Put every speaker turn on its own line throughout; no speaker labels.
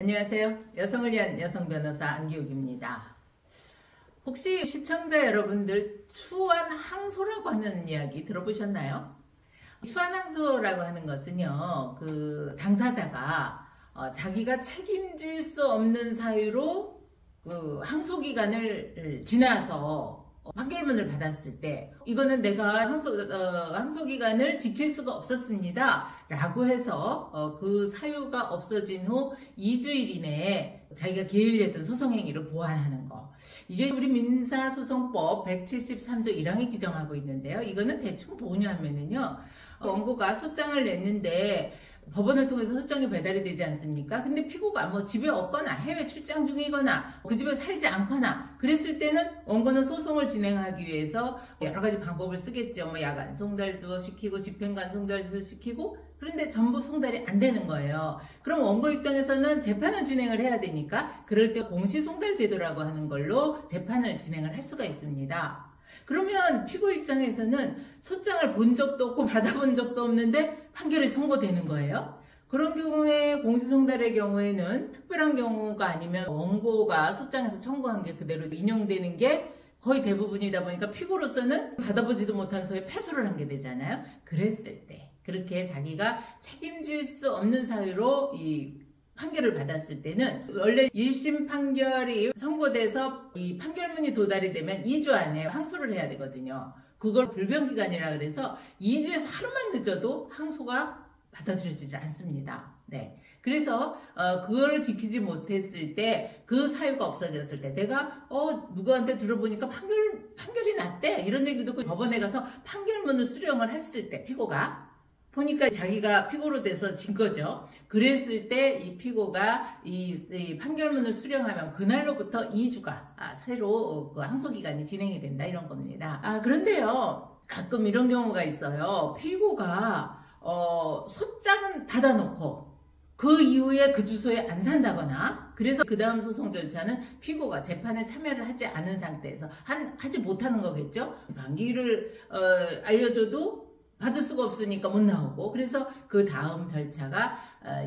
안녕하세요. 여성을 위한 여성 변호사 안기욱입니다. 혹시 시청자 여러분들 추한 항소라고 하는 이야기 들어보셨나요? 추한 항소라고 하는 것은요, 당사자가 자기가 책임질 수 없는 사유로 항소 기간을 지나서 판결문을 받았을 때, 이거는 내가 항소 기간을 지킬 수가 없었습니다 라고 해서 그 사유가 없어진 후 2주일 이내에 자기가 기일했던 소송행위를 보완하는 거, 이게 우리 민사소송법 173조 1항에 규정하고 있는데요. 이거는 대충 보류하면은요, 원고가 소장을 냈는데 법원을 통해서 소장이 배달이 되지 않습니까? 근데 피고가 집에 없거나 해외 출장 중이거나 그 집에 살지 않거나 그랬을 때는 원고는 소송을 진행하기 위해서 여러 가지 방법을 쓰겠죠. 야간 송달도 시키고 집행관 송달도 시키고, 그런데 전부 송달이 안 되는 거예요. 그럼 원고 입장에서는 재판을 진행을 해야 되니까 그럴 때 공시송달 제도라고 하는 걸로 재판을 진행을 할 수가 있습니다. 그러면 피고 입장에서는 소장을 본 적도 없고 받아본 적도 없는데 판결이 선고되는 거예요. 그런 경우에 공시송달의 경우에는 특별한 경우가 아니면 원고가 소장에서 청구한 게 그대로 인용되는 게 거의 대부분이다 보니까 피고로서는 받아보지도 못한 소에 패소를 한 게 되잖아요. 그랬을 때, 그렇게 자기가 책임질 수 없는 사유로 이 판결을 받았을 때는 원래 1심 판결이 선고돼서 이 판결문이 도달이 되면 2주 안에 항소를 해야 되거든요. 그걸 불변기간이라 그래서 2주에서 하루만 늦어도 항소가 받아들여지지 않습니다. 네. 그래서 그걸 지키지 못했을 때, 그 사유가 없어졌을 때, 내가 누구한테 들어보니까 판결이 났대 이런 얘기를 듣고 법원에 가서 판결문을 수령을 했을 때, 피고가 보니까 자기가 피고로 돼서 진 거죠. 그랬을 때 이 피고가 이 판결문을 수령하면 그날로부터 2주가 새로 항소기간이 진행이 된다, 이런 겁니다. 그런데요, 가끔 이런 경우가 있어요. 피고가 소장은 받아놓고 그 이후에 그 주소에 안 산다거나, 그래서 그 다음 소송 절차는 피고가 재판에 참여를 하지 않은 상태에서 하지 못하는 거겠죠. 만기를 알려줘도 받을 수가 없으니까 못 나오고, 그래서 그 다음 절차가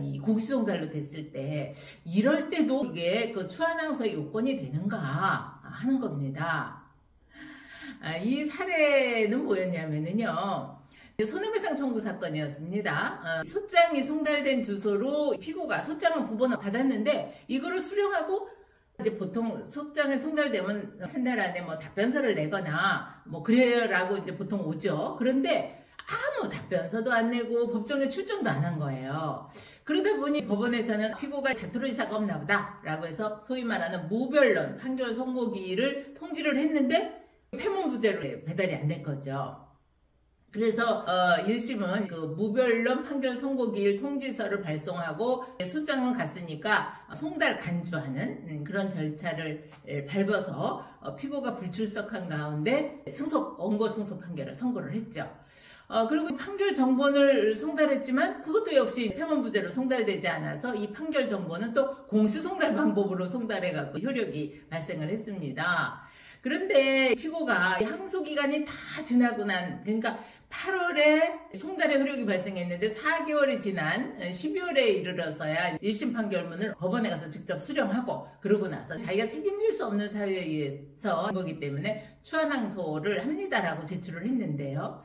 이 공시송달로 됐을 때, 이럴 때도 이게 추한항소의 요건이 되는가 하는 겁니다. 이 사례는 뭐였냐면요, 손해배상 청구 사건이었습니다. 소장이 송달된 주소로 피고가 소장을 두 번을 받았는데, 이거를 수령하고 이제 보통 소장에 송달되면 한 달 안에 답변서를 내거나 그래라고 이제 보통 오죠. 그런데 아무 답변서도 안 내고 법정에 출정도 안 한 거예요. 그러다 보니 법원에서는 피고가 다툴 의사가 없나 보다 라고 해서 소위 말하는 무변론 판결 선고기일을 통지를 했는데 패문부재로 배달이 안 된 거죠. 그래서 1심은 그 무변론 판결 선고기일 통지서를 발송하고 소장은 갔으니까 송달 간주하는 그런 절차를 밟아서 피고가 불출석한 가운데 원고 승소 판결을 선고를 했죠. 그리고 판결 정본을 송달했지만 그것도 역시 패문부재로 송달되지 않아서 이 판결 정본은 또 공시송달 방법으로 송달해갖고 효력이 발생을 했습니다. 그런데 피고가 항소기간이 다 지나고 그러니까 8월에 송달의 효력이 발생했는데 4개월이 지난 12월에 이르러서야 1심 판결문을 법원에 가서 직접 수령하고, 그러고 나서 자기가 책임질 수 없는 사유에 의해서 한 거기 때문에 추한항소를 합니다라고 제출을 했는데요.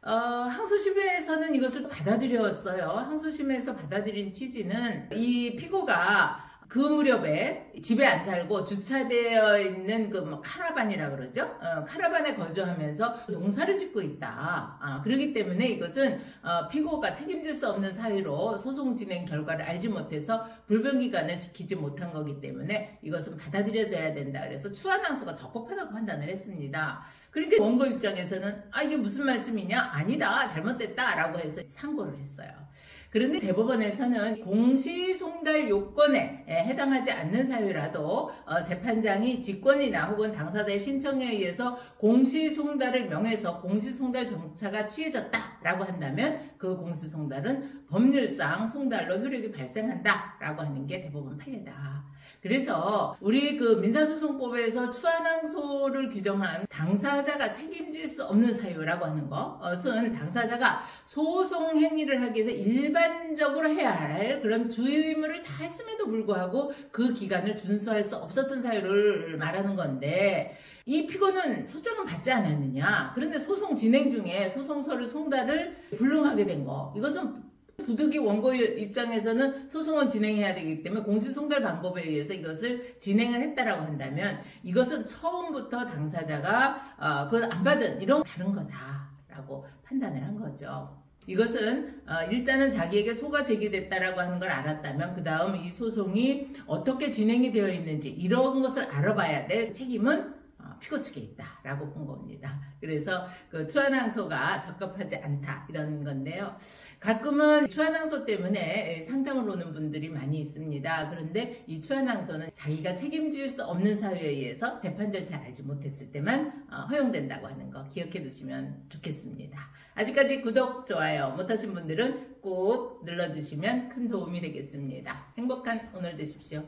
항소심에서는 이것을 받아들였어요. 항소심에서 받아들인 취지는 이 피고가 그 무렵에 집에 안 살고 주차되어 있는 카라반이라 그러죠. 카라반에 거주하면서 농사를 짓고 있다. 그렇기 때문에 이것은 피고가 책임질 수 없는 사유로 소송 진행 결과를 알지 못해서 불변기간을 지키지 못한 거기 때문에 이것은 받아들여져야 된다. 그래서 추한항소가 적법하다고 판단을 했습니다. 그러니까 원고 입장에서는 이게 무슨 말씀이냐? 아니다, 잘못됐다 라고 해서 상고를 했어요. 그런데 대법원에서는 공시송달 요건에 해당하지 않는 사유라도 재판장이 직권이나 혹은 당사자의 신청에 의해서 공시송달을 명해서 공시송달 절차가 취해졌다라고 한다면 그 공시송달은 법률상 송달로 효력이 발생한다라고 하는 게 대법원 판례다. 그래서 우리 그 민사소송법에서 추한항소를 규정한 당사자가 책임질 수 없는 사유라고 하는 것은 당사자가 소송 행위를 하기 위해서 일반적으로 해야 할 그런 주의 의무를 다 했음에도 불구하고 그 기간을 준수할 수 없었던 사유를 말하는 건데, 이 피고는 소장은 받지 않았느냐. 그런데 소송 진행 중에 소송서를 송달을 불능하게 된 거. 이것은 부득이 원고 입장에서는 소송은 진행해야 되기 때문에 공시송달 방법에 의해서 이것을 진행을 했다라고 한다면, 이것은 처음부터 당사자가 그걸 안 받은 이런 다른 거다라고 판단을 한 거죠. 이것은 일단은 자기에게 소가 제기됐다라고 하는 걸 알았다면 그 다음 이 소송이 어떻게 진행이 되어 있는지 이런 것을 알아봐야 될 책임은 피고 측에 있다라고 본 겁니다. 그래서 그 추한항소가 적합하지 않다 이런 건데요. 가끔은 추한항소 때문에 상담을 오는 분들이 많이 있습니다. 그런데 이 추한항소는 자기가 책임질 수 없는 사유에 의해서 재판 절차를 알지 못했을 때만 허용된다고 하는 거 기억해 두시면 좋겠습니다. 아직까지 구독, 좋아요 못하신 분들은 꼭 눌러주시면 큰 도움이 되겠습니다. 행복한 오늘 되십시오.